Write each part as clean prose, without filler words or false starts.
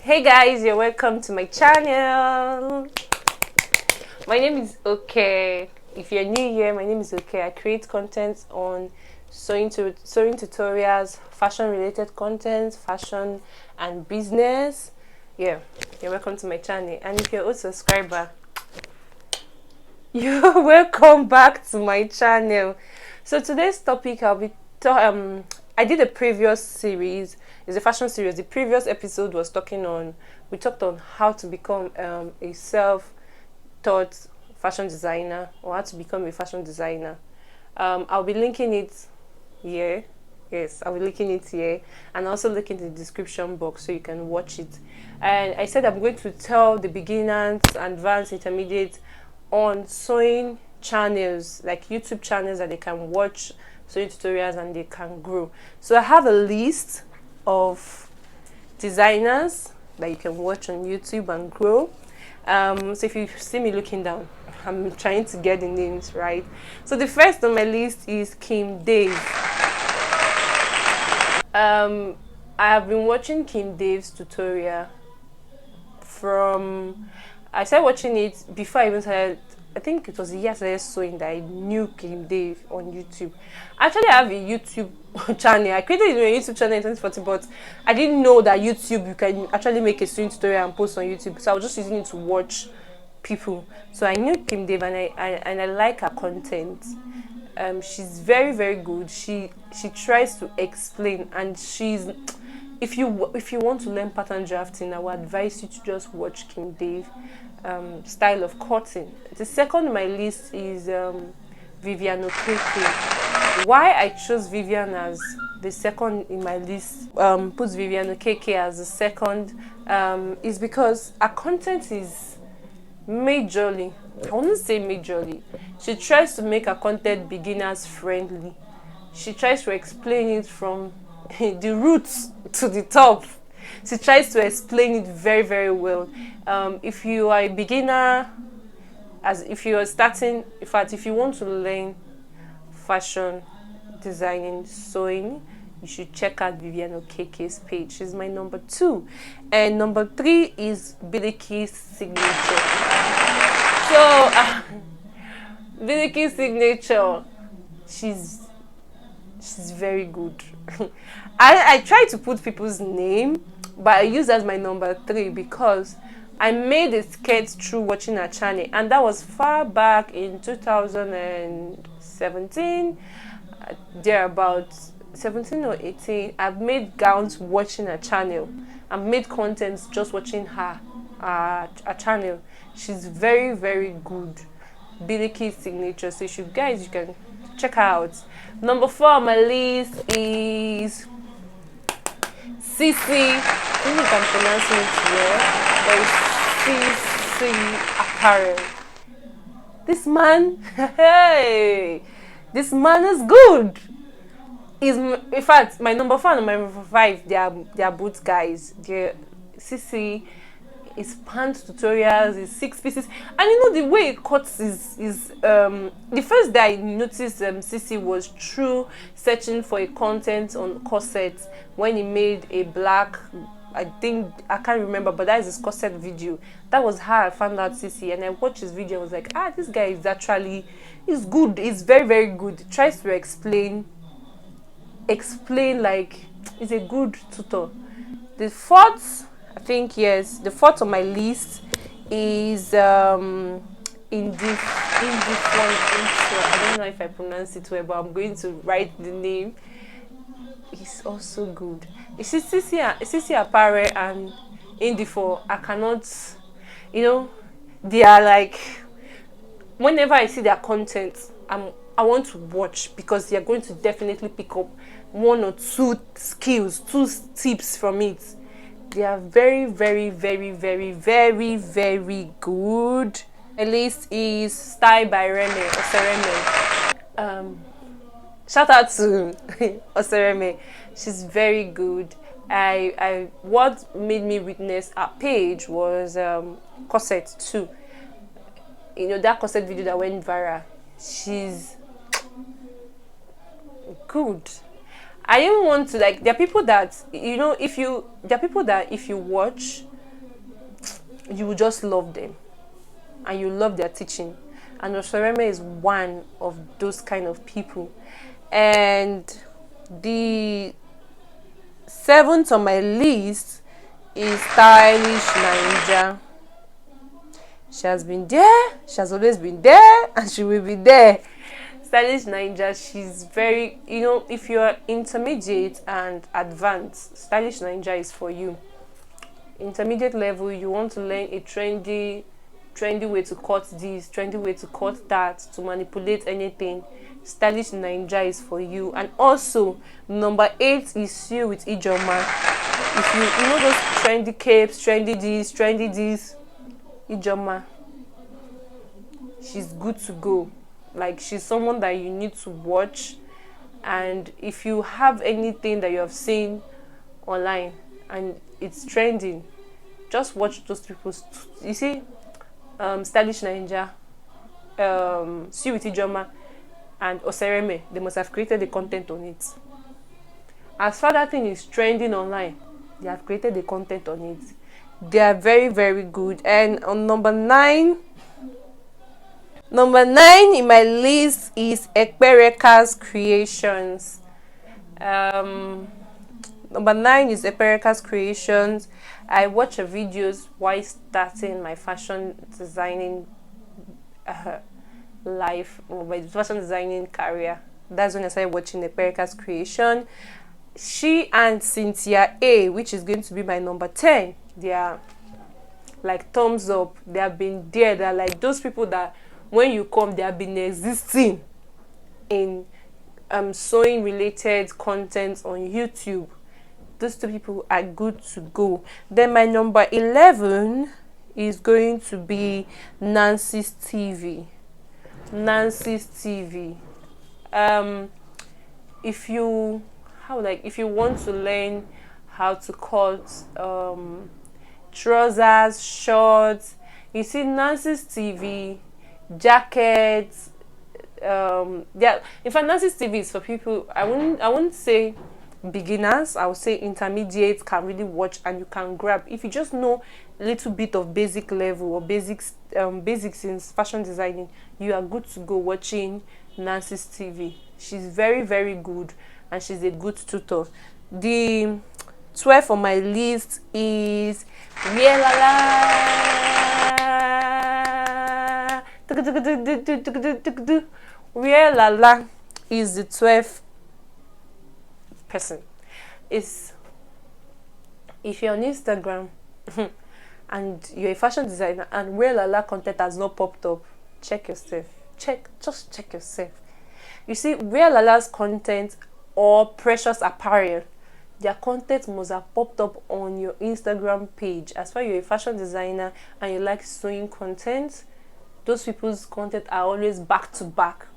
Hey guys, you're welcome to my channel. My name is Okay. If you're new here, my name is Okay. I create content on sewing tutorials, fashion related content, fashion and business. Yeah, you're welcome to my channel. And if you're a subscriber, you're welcome back to my channel. So today's topic I did a previous series. It's a fashion series. The previous episode was we talked on how to become a self-taught fashion designer, or how to become a fashion designer. I'll be linking it here. Yes, I'll be linking it here, and also link in the description box so you can watch it. And I said I'm going to tell the beginners, advanced, intermediate on sewing channels, like YouTube channels that they can watch sewing tutorials and they can grow. So I have a list of designers that you can watch on YouTube and grow. So if you see me looking down, I'm trying to get the names right. So the first on my list is Kim Dave. I have been watching Kim Dave's tutorial I started watching it before I even started. I think it was a year I started sewing that I knew Kim Dave on YouTube. Actually, I have a YouTube channel. I created a YouTube channel in 2014, but I didn't know that YouTube, you can actually make a sewing tutorial and post on YouTube. So I was just using it to watch people. So I knew Kim Dave, and I like her content. She's very, very good. She tries to explain, and she's, if you want to learn pattern drafting, I would advise you to just watch Kim Dave style of cutting. The second on my list is Vivian Okeke. Why I chose Vivian as the second in my list, puts Vivian Okeke as the second, is because her content is majorly, I wouldn't say majorly, she tries to make her content beginners friendly. She tries to explain it from the roots to the top. She tries to explain it very, very well. If you are a beginner, if you are starting, in fact, if you want to learn fashion designing, sewing, you should check out Vivian Okeke's page. She's my number 2. And number 3 is Biliki's Signature. So, Biliki's Signature, she's very good. I try to put people's name, but I use as my number 3 because I made a skirt through watching her channel, and that was far back in 2017, there about 17 or 18. I've made gowns watching her channel. I've made content just watching her channel. She's very, very good. Biliki's Signature. So you can check her out. Number 4 on my list is Sisi. I think I'm pronouncing it well. There is Sisi Apparel. This man, hey, this man is good. In fact, my number 4 and my number 5, they are both guys. Sisi is pant tutorials, is 6 pieces, and you know the way it cuts is the first day I noticed Sisi was through searching for a content on corsets when he made a black, I can't remember, but that is his corset video. That was how I found out Sisi, and I watched his video. I was like, this guy is good. He's very, very good. He tries to explain like he's a good tutor. The fourth on my list is Indie Font Intro. I don't know if I pronounce it well, but I'm going to write the name. It's also good. It's Sisi Apparel and Indie Font. I cannot, they are like, whenever I see their content, I want to watch, because they are going to definitely pick up 1 or 2 skills, 2 tips from it. They are very, very, very, very, very, very good. My list is Style by Reme, Osereme. Shout out to Osereme. She's very good. What made me witness her page was corset too. That corset video that went viral. She's good. I didn't want to, like, there are people that if you watch you will just love them and you love their teaching. And Osoreme is one of those kind of people. And the seventh on my list is Stylish Ninja. She has been there, she has always been there, and she will be there. Stylish Ninja, she's very, if you're intermediate and advanced, Stylish Ninja is for you. Intermediate level, you want to learn a trendy way to cut this, trendy way to cut that, to manipulate anything. Stylish Ninja is for you. And also, number 8 is you with Ijoma. If you know those trendy capes, trendy this, Ijoma, she's good to go. Like, she's someone that you need to watch. And if you have anything that you have seen online and it's trending, just watch those people. You see, Stylish Ninja, Suwiti Joma, and Osereme, they must have created the content on it. As far that thing is trending online, they have created the content on it. They are very, very good. And on number 9 in my list is Ekpereka's Creations. Number 9 is Ekpereka's Creations. I watch her videos while starting my fashion designing life, or my fashion designing career. That's when I started watching Ekpereka's Creation. She and Cynthia A, which is going to be my number 10, they are like thumbs up. They have been there. They're like those people that when you come, they have been existing in sewing related content on YouTube. Those 2 people are good to go. Then my number 11 is going to be Nancy's TV. Nancy's TV. If you want to learn how to cut trousers, shorts, you see Nancy's TV, jackets. In fact, Nancy's TV is for people. I wouldn't say beginners. I would say intermediates can really watch and you can grab. If you just know a little bit of basic level or basics in fashion designing, you are good to go watching Nancy's TV. She's very, very good and she's a good tutor. The 12 on my list is Lala is the 12th person. If you're on Instagram and you're a fashion designer and Lala content has not popped up, check yourself. Just check yourself. You see, Lala's content or Precious Apparel, their content must have popped up on your Instagram page. As far as you're a fashion designer and you like sewing content, those people's content are always back to back.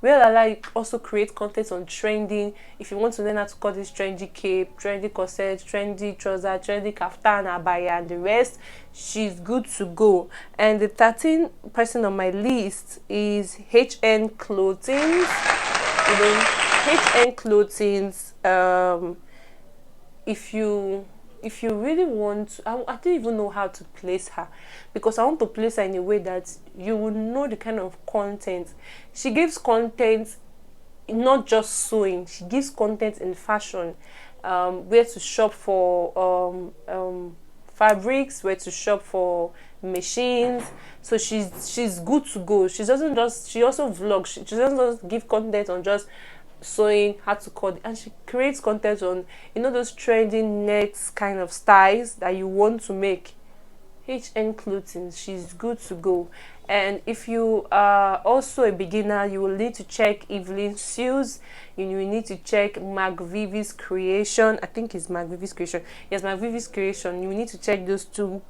Lala also create content on trending. If you want to learn how to cut this trendy cape, trendy corset, trendy trouser, trendy kaftan, abaya, and the rest, she's good to go. And the 13th person on my list is HN Clothing. HN Clothing. If you really want to, I don't even know how to place her, because I want to place her in a way that you will know the kind of content. She gives content, not just sewing. She gives content in fashion, where to shop for fabrics, where to shop for machines. So she's good to go. She also vlogs. She doesn't just give content on just sewing, how to cut, and she creates content on those trending nets kind of styles that you want to make. HN Clothing, she's good to go. And if you are also a beginner, you will need to check Evelyn Seals. You will need to check McVivie's Creation. I think it's McVivie's Creation. Yes, McVivie's Creation. You will need to check those two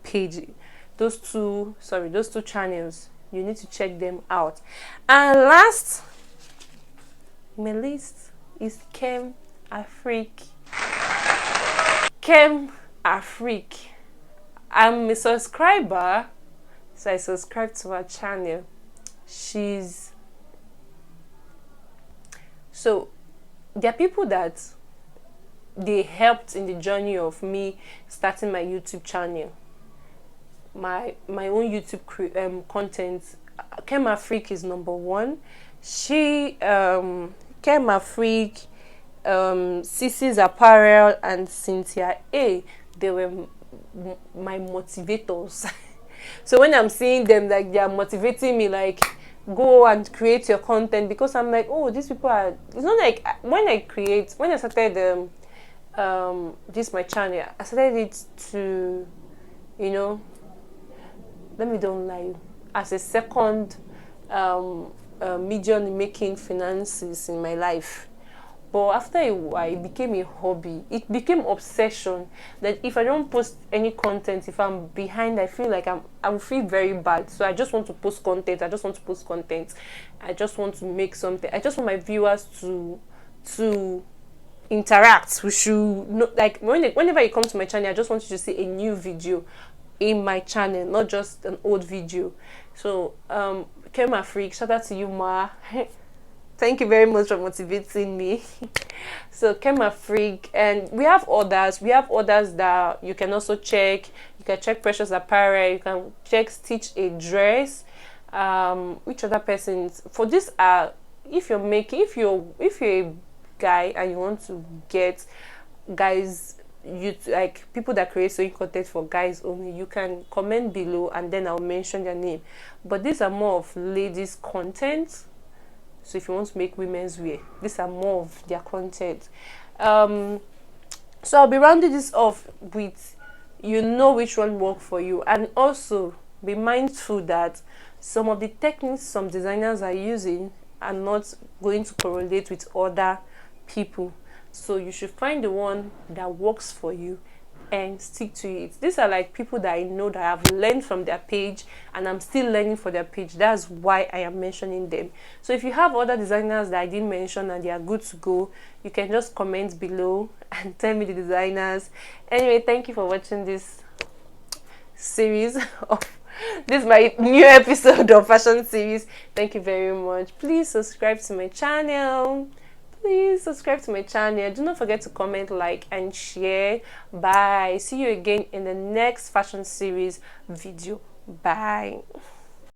channels. You need to check them out. And last my list is Kem Afrique. Kem Afrique. I'm a subscriber, so I subscribe to her channel. So there are people that they helped in the journey of me starting my YouTube channel. my own YouTube content. Kema Freak is number one. She Kema Freak, Sisi's Apparel, and Cynthia A. They were my motivators. So when I'm seeing them, like, they are motivating me, like, go and create your content, because I'm like, oh, these people are. It's not like when I started this my channel, I started it to, you know, let me don't lie, as a second medium in making finances in my life. But after a while, it became a hobby. It became obsession. That if I don't post any content, if I'm behind, I feel like I will feel very bad. So I just want to post content. I just want to post content. I just want to make something. I just want my viewers to interact. We should know, like, whenever you come to my channel, I just want you to see a new video in my channel, not just an old video. So Kema Freak, shout out to you, Ma. Thank you very much for motivating me. So Kema Freak, and we have others. We have others that you can also check. You can check Precious Apparel. You can check Stitch a Dress. Which other persons? For this if you're a guy and you want to get guys, like people that create sewing content for guys only, you can comment below and then I'll mention their name. But these are more of ladies content. So if you want to make women's wear, these are more of their content. So I'll be rounding this off with, you know, which one work for you, and also be mindful that some of the techniques some designers are using are not going to correlate with other people. So you should find the one that works for you and stick to it. These are like people that I know that I've learned from their page and I'm still learning for their page. That's why I am mentioning them. So if you have other designers that I didn't mention and they are good to go, you can just comment below and tell me the designers. Anyway, thank you for watching this series of this is my new episode of fashion series. Thank you very much. Please subscribe to my channel. Please subscribe to my channel. Do not forget to comment, like, and share. Bye. See you again in the next fashion series video. Bye.